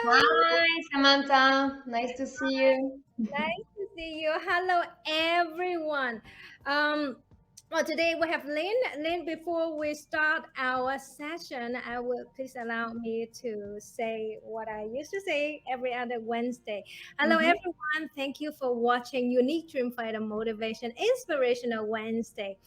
Hello. Hi, Samantha. Nice to see you. Nice to see you. Hello, everyone. Um, well, today we have Lynn. Lynn, before we start our session, I will please allow me to say what I used to say every other Wednesday. Hello, Mhm. everyone. Thank you for watching Unique Dream Fighter Motivation Inspirational Wednesday.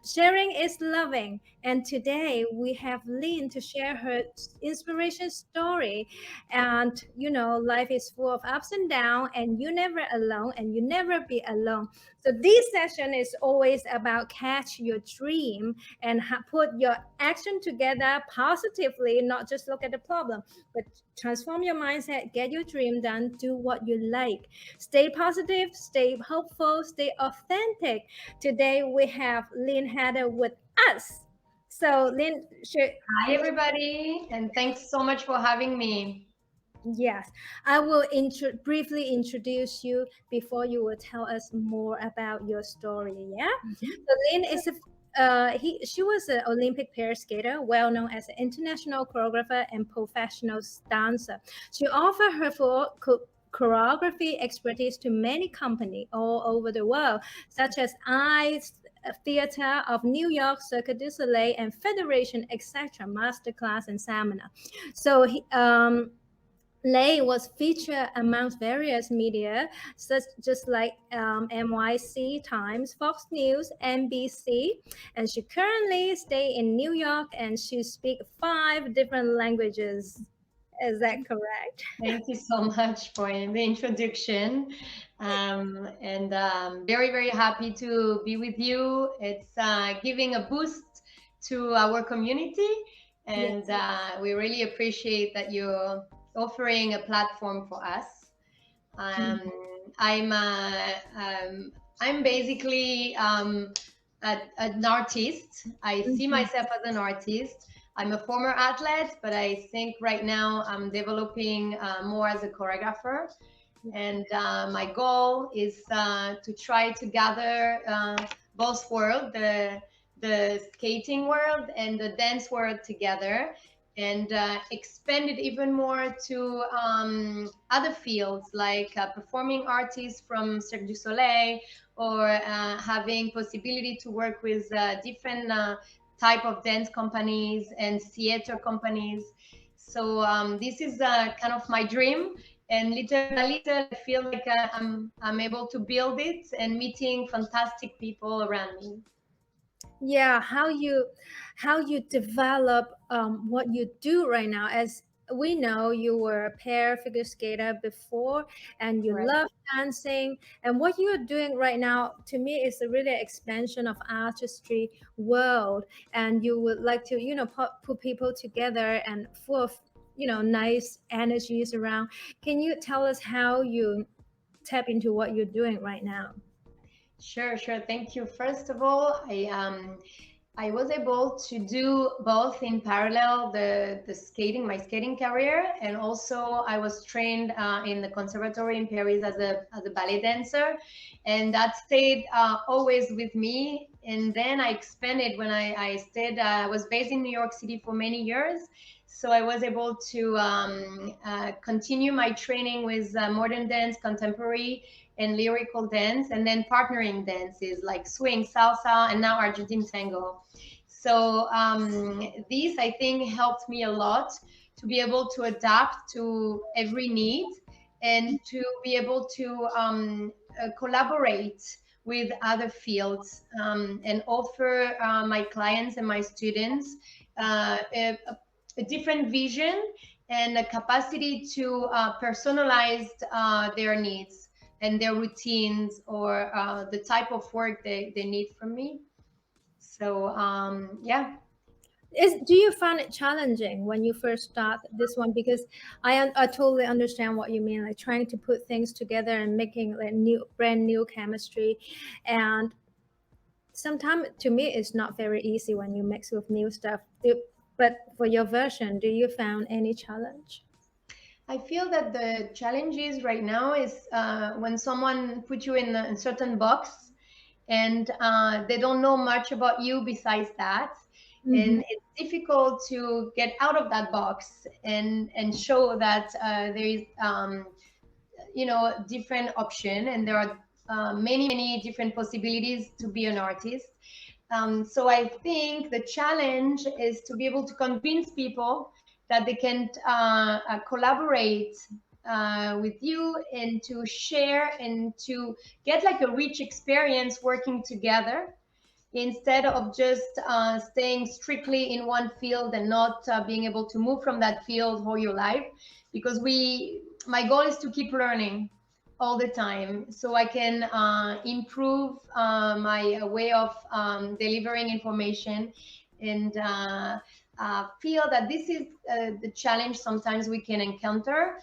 Sharing is loving. And today we have Lynn to share her inspiration story. And life is full of ups and downs, and you're never alone, and you never be alone. So this session is always about catch your dream and put your action together positively, not just look at the problem, but transform your mindset, get your dream done, do what you like. Stay positive, stay hopeful, stay authentic. Today we have Lynn Haddad with us. So Lynn, Hi, everybody, and thanks so much for having me. yes, I will briefly introduce you before you will tell us more about your story. Yeah. Mhm. So Lynn is a she was an Olympic pair skater, well known as an international choreographer and professional dancer. She offered her choreography expertise to many companies all over the world, such as ICE Theater of New York, Cirque du Soleil, and Federation, etc., Masterclass and Seminar. So Lay was featured amongst various media, such just like NYC Times, Fox News, NBC, and she currently stay in New York and she speak 5 different languages. Is that correct? Thank you so much for the introduction. And very, very happy to be with you. It's giving a boost to our community, and Yes. we really appreciate that you're offering a platform for us. Um, I'm I'm basically an artist. I see Mhm. myself as an artist. I'm a former athlete, but I think right now I'm developing more as a choreographer. And my goal is to try to gather both world, the skating world and the dance world together, and expand it even more to other fields like performing artists from Cirque du Soleil, or having possibility to work with different type of dance companies and theater companies. So this is kind of my dream, and little by little, I feel like I'm able to build it and meeting fantastic people around me. Yeah, how you develop what you do right now. As we know, you were a pair figure skater before, and you Right. love dancing. And what you are doing right now, to me, is a really expansion of artistry world. And you would like to, put people together and full of, nice energies around. Can you tell us how you tap into what you're doing right now? Sure, sure. Thank you. First of all, I was able to do both in parallel, the skating, my skating career, and also I was trained in the conservatory in Paris as a ballet dancer, and that stayed always with me. And then I expanded when I stayed. I was based in New York City for many years, so I was able to continue my training with modern dance, contemporary, and lyrical dance, and then partnering dances like swing, salsa, and now Argentine tango. So these, I think, helped me a lot to be able to adapt to every need, and to be able to collaborate with other fields, and offer my clients and my students a different vision and a capacity to personalize their needs and their routines, or the type of work they need from me. So yeah. Do you find it challenging when you first start this one? Because I totally understand what you mean, like trying to put things together and making like brand new chemistry, and sometimes to me it's not very easy when you mix with new stuff. But for your version, do you found any challenge? I feel that the challenge is right now is when someone put you in a certain box, and they don't know much about you besides that. Mm-hmm. And it's difficult to get out of that box and show that there is different option, and there are many different possibilities to be an artist. So I think the challenge is to be able to convince people that they can collaborate with you, and to share and to get like a rich experience working together, instead of just staying strictly in one field and not being able to move from that field all your life. Because my goal is to keep learning all the time, so I can improve my way of delivering information, and feel that this is the challenge sometimes we can encounter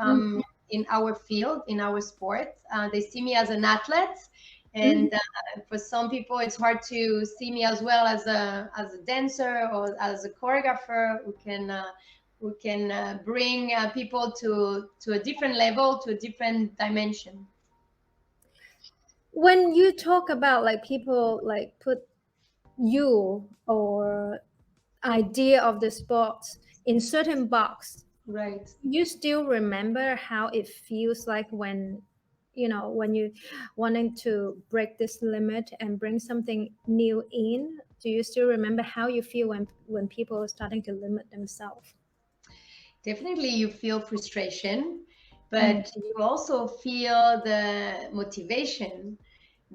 Mhm. in our field, in our sport. They see me as an athlete, Mhm. and for some people it's hard to see me as well as a dancer or as a choreographer who can bring people to a different level, to a different dimension. When you talk about like people like put you or idea of the sports in certain box, Right. you still remember how it feels like when when you wanting to break this limit and bring something new in? Do you still remember how you feel when people are starting to limit themselves? Definitely you feel frustration, Mm. but you also feel the motivation.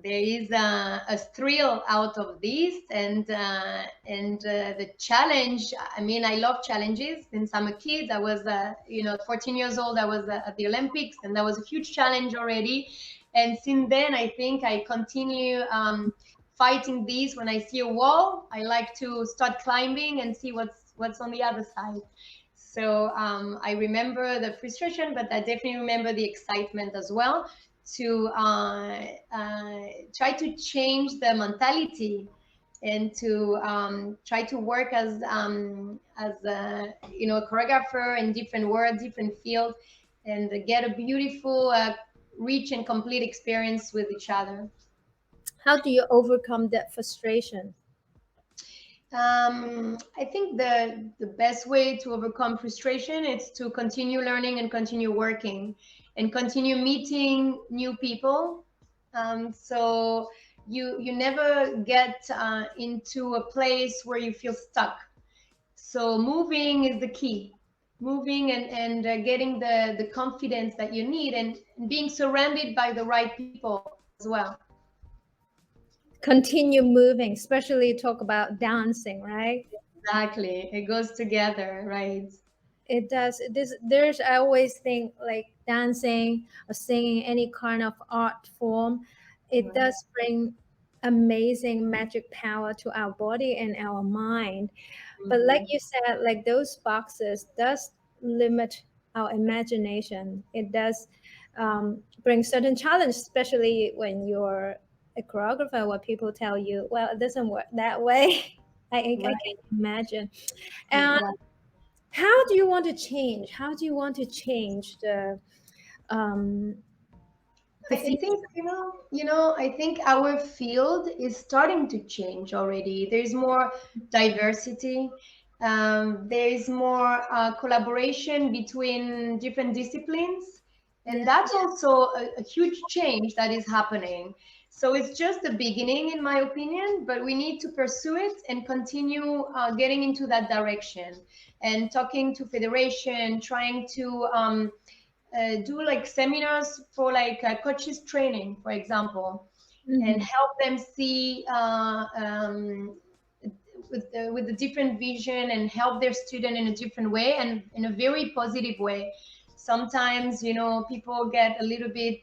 There is a thrill out of this, and the challenge. I mean, I love challenges. Since I'm a kid, I was 14 years old, I was at the Olympics, and that was a huge challenge already. And since then, I think I continue fighting these. When I see a wall, I like to start climbing and see what's on the other side. So I remember the frustration, but I definitely remember the excitement as well, to try to change the mentality, and to try to work as a choreographer in different worlds, different fields, and get a beautiful, rich and complete experience with each other. How do you overcome that frustration? I think the best way to overcome frustration is to continue learning and continue working and continue meeting new people. So you never get into a place where you feel stuck. So moving is the key. Moving and getting the confidence that you need, and being surrounded by the right people as well. Continue moving, especially talk about dancing, right? Exactly. It goes together, right? It does. There's I always think like dancing or singing, any kind of art form, it Right. does bring amazing magic power to our body and our mind. But like Mhm. you said, like those boxes does limit our imagination. It does bring certain challenge, especially when you're a choreographer, where people tell you, well, it doesn't work that way. I Right. can imagine. Exactly. How do you want to change? How do you want to change um, the I future? think I think our field is starting to change already. There's more diversity. There is more collaboration between different disciplines, and Yeah, that's also a huge change that is happening. So it's just the beginning, in my opinion, but we need to pursue it and continue getting into that direction, and talking to federation, trying to do like seminars for like coaches training, for example, and hmm, help them see with a different vision, and help their student in a different way and in a very positive way. Sometimes people get a little bit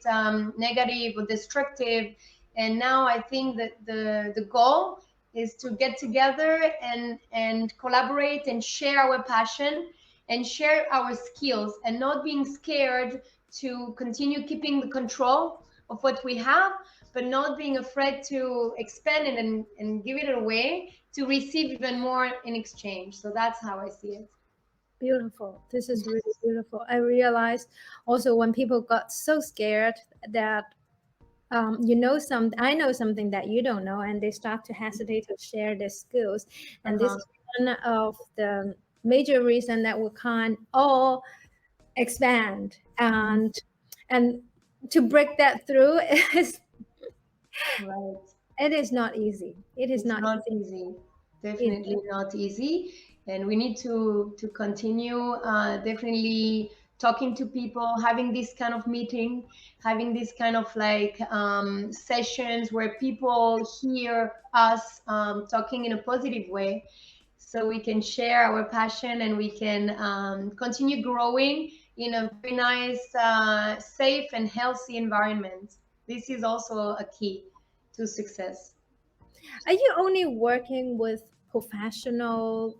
negative or destructive, and now I think that the goal is to get together and collaborate and share our passion and share our skills, and not being scared to continue keeping the control of what we have, but not being afraid to expand it and give it away to receive even more in exchange. So that's how I see it. beautiful. This is really beautiful. I realized also when people got so scared that I know something that you don't know, and they start to hesitate to share their skills. And this Uh-huh. is one of the major reason that we can't all expand, and to break that through is Right. it is not easy. It is It's not not easy. easy. It, Definitely not easy. And we need to continue definitely talking to people, having this kind of meeting, having this kind of like sessions where people hear us talking in a positive way, so we can share our passion and we can continue growing in a very nice, safe and healthy environment. This is also a key to success. are you only working with professional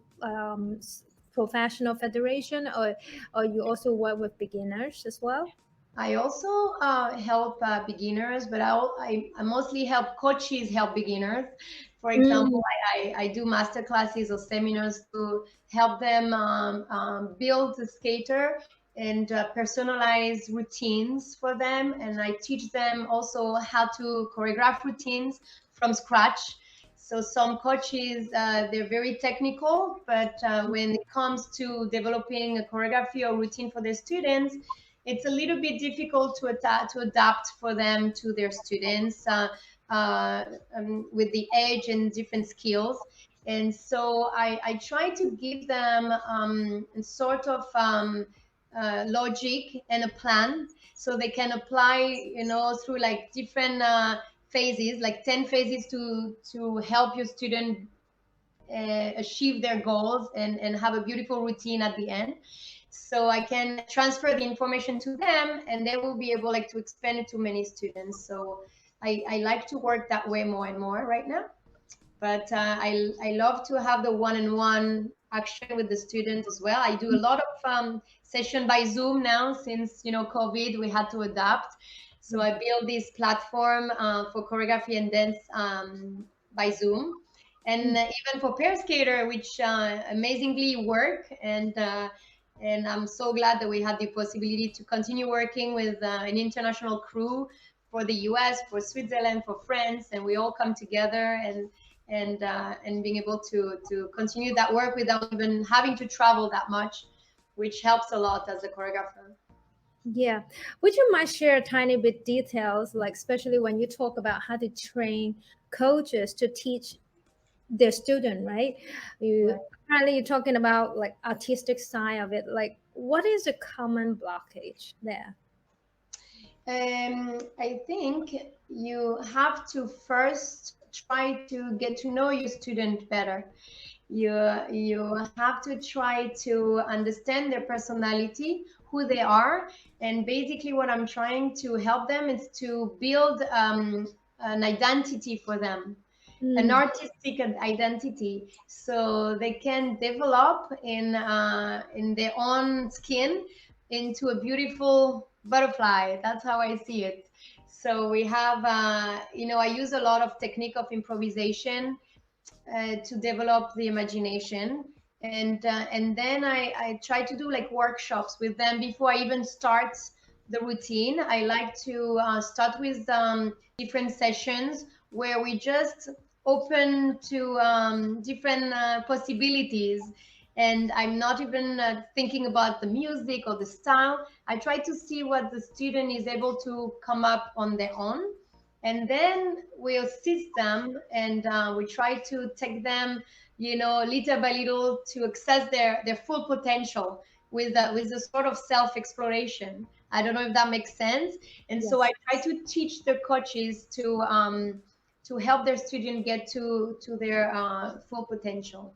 federation, or you also work with beginners as well? I also help beginners, but I mostly help coaches help beginners. For example, Mm, I do master classes or seminars to help them build a skater and personalize routines for them. And I teach them also how to choreograph routines from scratch. So some coaches, they're very technical, but when it comes to developing a choreography or routine for their students, it's a little bit difficult to adapt for them to their students uh, with the age and different skills. And so I try to give them sort of logic and a plan so they can apply, through like different phases, like 10 phases to help your student achieve their goals and have a beautiful routine at the end. So I can transfer the information to them and they will be able like to expand it to many students. So I like to work that way more and more right now. But I love to have the one-on-one action with the students as well. I do a lot of session by Zoom now since COVID. We had to adapt, so I built this platform for choreography and dance by Zoom, and even for pair skater, which amazingly work. And I'm so glad that we had the possibility to continue working with an international crew for the US, for Switzerland, for France, and we all come together and being able to continue that work without even having to travel that much, which helps a lot as a choreographer. yeah. Would you mind share a tiny bit details, like especially when you talk about how to train coaches to teach their student, right? You Right. apparently you're talking about like artistic side of it. Like, what is a common blockage there? I think you have to first try to get to know your student better. You have to try to understand their personality, who they are, and basically what I'm trying to help them is to build an identity for them, an Mm, artistic identity, so they can develop in their own skin into a beautiful butterfly. That's how I see it. So we have, I use a lot of technique of improvisation to develop the imagination, and then I try to do like workshops with them before I even start the routine. I like to start with different sessions where we just open to different possibilities, and I'm not even thinking about the music or the style. I try to see what the student is able to come up on their own, and then we assist them, and we try to take them, little by little, to access their full potential with a sort of self exploration. I don't know if that makes sense. And so I yes. try to teach the coaches to help their student get to their full potential.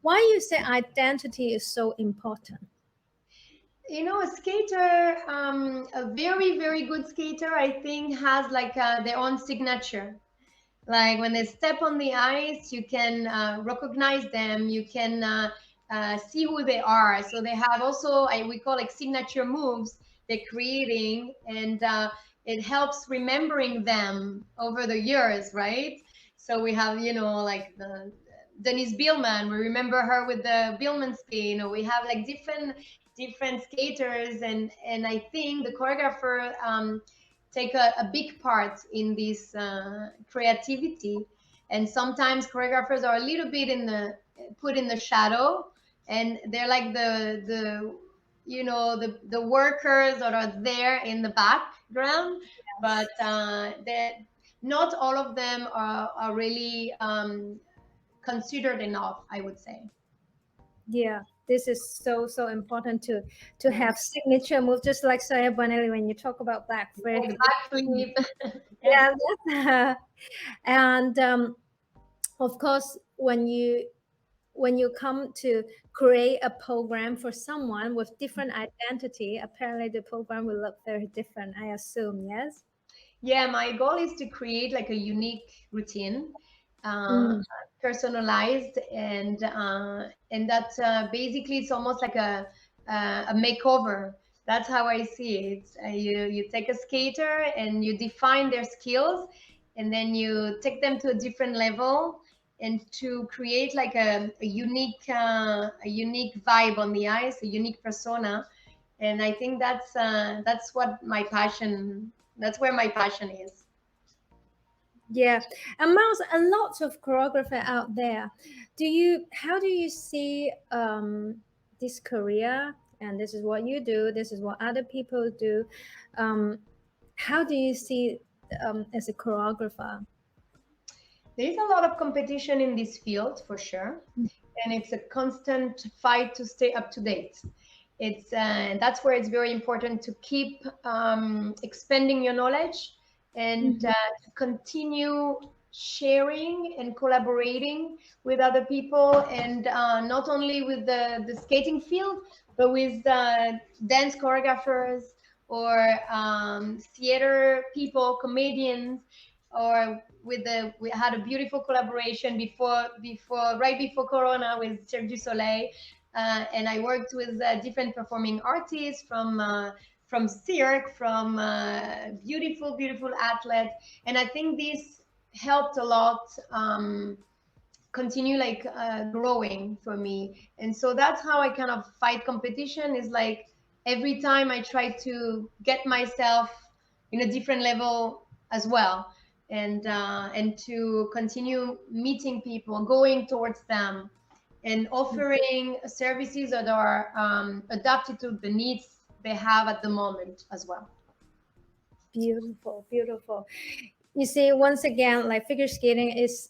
Why you say identity is so important? A skater, a very very good skater, I think, has like their own signature. Like when they step on the ice, you can recognize them, you can see who they are. So they have also, we call like signature moves they're creating, and it helps remembering them over the years, right? So we have, like the Denise Bielman, we remember her with the Bielman spin, or we have like different skaters, and I think the choreographer take a big part in this creativity. And sometimes choreographers are a little bit put in the shadow, and they're like the the workers that are there in the background, but that not all of them are really considered enough, I would say. Yeah, this is so important to Right. have signature move, just like Saya Bonelli when you talk about black flip. Exactly. Yes. Yeah, and of course, when you come to create a program for someone with different identity, apparently the program will look very different. I assume, yes. Yeah, my goal is to create like a unique routine, uh, Mm, personalized, and that basically it's almost like a makeover. That's how I see it. You take a skater and you define their skills, and then you take them to a different level, and to create like a unique vibe on the ice, a unique persona. And I think that's what my passion. That's where my passion is. yeah, and Miles, a lot of choreographer out there. How do you see this career? And this is what you do. This is what other people do. Um, how do you see as a choreographer? There is a lot of competition in this field for sure, and it's a constant fight to stay up to date. It's that's where it's very important to keep expanding your knowledge, and Mhm. to continue sharing and collaborating with other people, and not only with the skating field, but with dance choreographers, or theater people, comedians, or we had a beautiful collaboration before right before Corona with Cirque du Soleil, and I worked with different performing artists from Cirque, from beautiful athletes, and I think this helped a lot. Continue like growing for me, and so that's how I kind of fight competition, is like every time I try to get myself in a different level as well, and to continue meeting people, going towards them, and offering services that are adapted to the needs they have at the moment as well. Beautiful, beautiful. You see, once again, like figure skating is.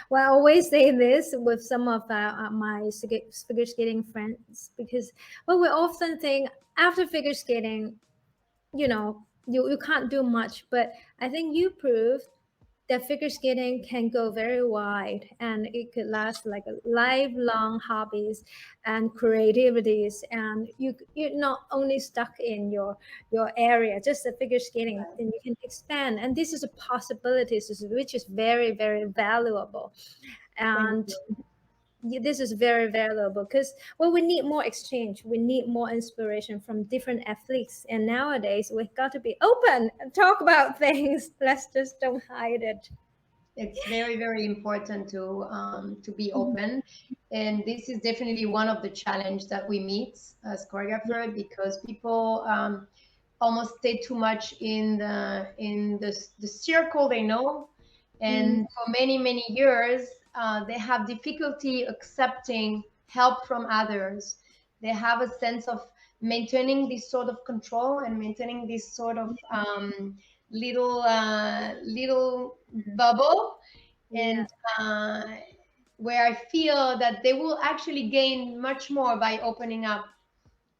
Well, I always say this with some of my figure skating friends because, well, we often think after figure skating, you can't do much. But I think you proved that figure skating can go very wide and it could last like a lifelong hobbies and creativities, and you're not only stuck in your area just the figure skating, then you can expand, and this is a possibility which is very valuable. Thank And you. this is very valuable because, well, we need more exchange, we need more inspiration from different athletes, and nowadays we've got to be open and talk about things. Let's just don't hide it. It's very important to be open, and this is definitely one of the challenge that we meet as choreographer, because people almost stay too much in the circle they know, Mm, and for many years they have difficulty accepting help from others. They have a sense of maintaining this sort of control and maintaining this sort of little bubble, yeah, and uh, where I feel that they will actually gain much more by opening up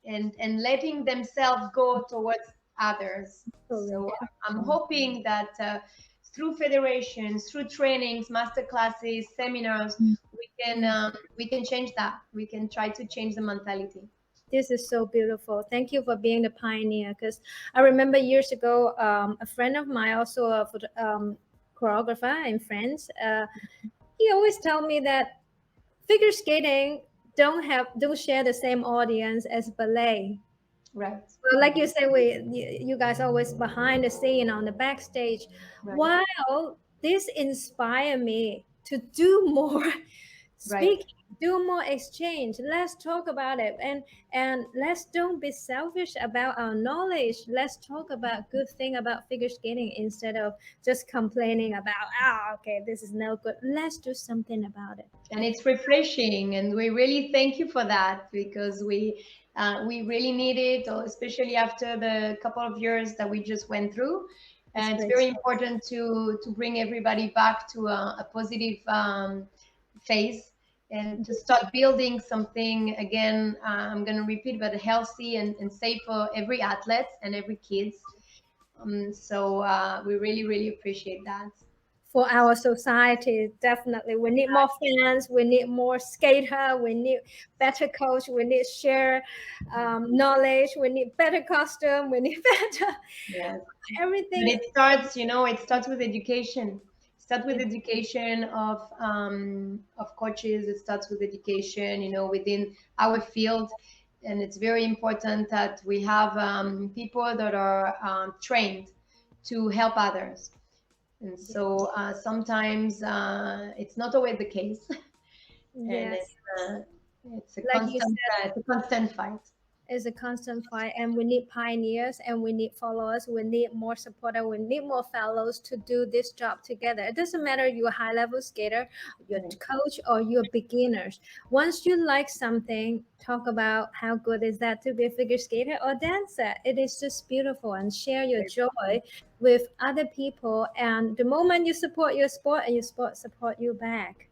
and letting themselves go towards others. totally. So I'm hoping that through federations, through trainings, master classes, seminars, we can change that. We can try to change the mentality. This is so beautiful. Thank you for being the pioneer. Because I remember years ago, a friend of mine, also a choreographer in France, he always tell me that figure skating don't share the same audience as ballet. Right. Well, like you Right. say, you guys always behind the scene on the backstage. Right. While this inspire me to do more Right. speaking. do more exchange. Let's talk about it, and let's don't be selfish about our knowledge. Let's talk about good thing about figure skating instead of just complaining about, okay, this is no good. Let's do something about it. And it's refreshing, and we really thank you for that, because we really need it, especially after the couple of years that we just went through. It's And it's great. very important to bring everybody back to a positive phase, and to start building something again. I'm going to repeat, but healthy and safe for every athlete and every kids. So we really, really appreciate that. For our society, definitely we need more fans, we need more skater, we need better coach, we need share knowledge, we need better costume, we need better Yes. But everything. it starts, it starts with education. Start with It, education of coaches. It starts with education, within our field, and it's very important that we have people that are trained to help others. And so sometimes it's not always the case, and yes, it's a like you constant said, it's a constant fight. it's a constant fight, and we need pioneers and we need followers, we need more supporter, we need more fellows to do this job together. It doesn't matter you're a high level skater, you're Right. a coach, or you're beginners. Once you like something, talk about how good is that to be a figure skater or dancer. It is just beautiful, and share your joy with other people, and the moment you support your sport and your sport support you back.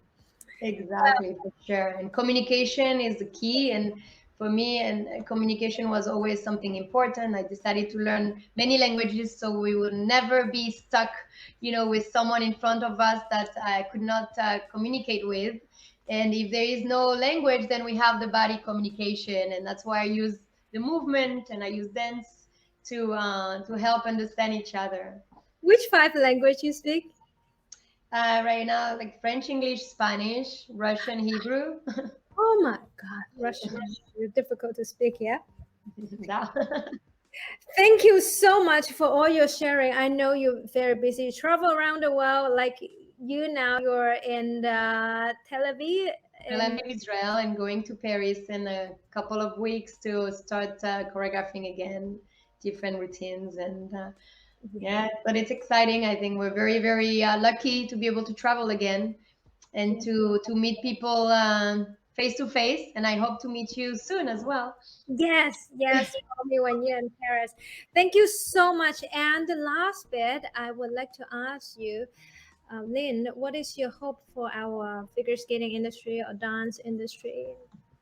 Exactly, for sure. And communication is the key. And for me, and communication was always something important. I decided to learn many languages so we would never be stuck, with someone in front of us that I could not communicate with. And if there is no language, then we have the body communication, and that's why I use the movement and I use dance to help understand each other. Which five language you speak? Right now, like French, English, Spanish, Russian, Hebrew. Oh my God, Russian is difficult to speak, yeah? Da. Thank you so much for all your sharing. I know you're very busy. You travel around the world, like you now. You're in Tel Aviv, Tel and Aviv, Israel, and going to Paris in a couple of weeks to start choreographing again, different routines. And yeah, yeah, but it's exciting. I think we're very, very lucky to be able to travel again and yeah. to meet people face to face. And I hope to meet you soon as well. Yes, yes. Call me when you're in Paris. Thank you so much. And the last bit, I would like to ask you, Lynn, what is your hope for our figure skating industry or dance industry?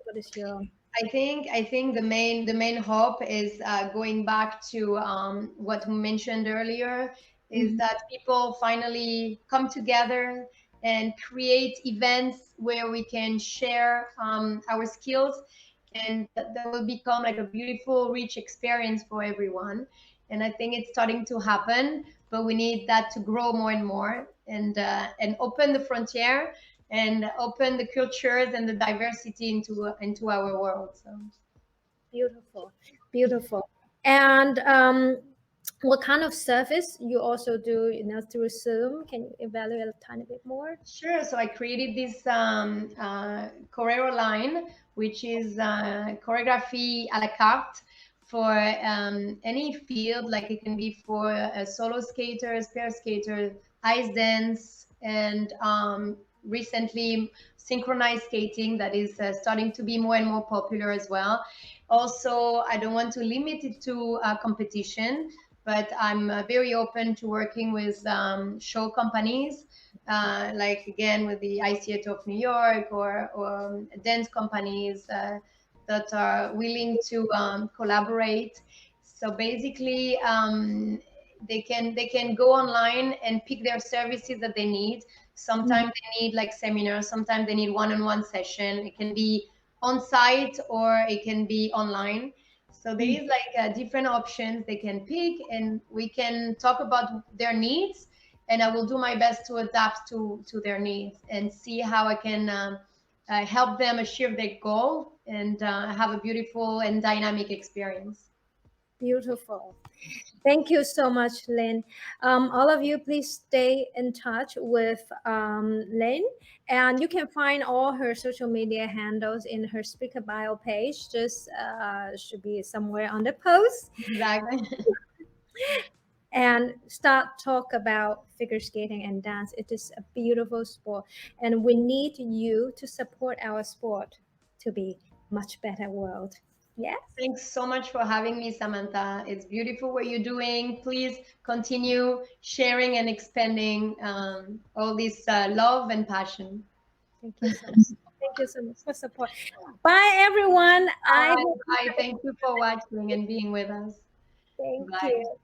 What is your I think the main hope is going back to what we mentioned earlier, is Mhm. that people finally come together and create events where we can share our skills, and that will become like a beautiful, rich experience for everyone. And I think it's starting to happen, but we need that to grow more and more, and open the frontier, and open the cultures and the diversity into our world. So beautiful, beautiful? And what kind of service you also do, through Zoom? Can you evaluate a tiny bit more? sure. So I created this ChoreoLine, which is choreography a la carte for any field. Like it can be for solo skaters, pair skaters, ice dance, and recently synchronized skating that is starting to be more and more popular as well. Also, I don't want to limit it to competition, but I'm very open to working with show companies, like again with the Ice Theater of New York, or dance companies that are willing to collaborate. So basically, they can go online and pick their services that they need. Mhm. Sometimes they need like seminars, sometimes they need one-on-one session. It can be on site or it can be online. So there is like different options they can pick, and we can talk about their needs, and I will do my best to adapt to their needs and see how I can help them achieve their goal, and have a beautiful and dynamic experience. Beautiful. Thank you so much, Lynn. All of you, please stay in touch with Lynn, and you can find all her social media handles in her speaker bio page. Just should be somewhere on the post, Exactly. and start talk about figure skating and dance. It is a beautiful sport, and we need you to support our sport to be much better world. Yes. Thanks so much for having me, Samantha. It's beautiful what you're doing. Please continue sharing and expanding all this love and passion. Thank you so much. Thank you so much for support. Bye, everyone. All I right. hope you Bye. have a Thank you for watching and being with us. thank Bye. you.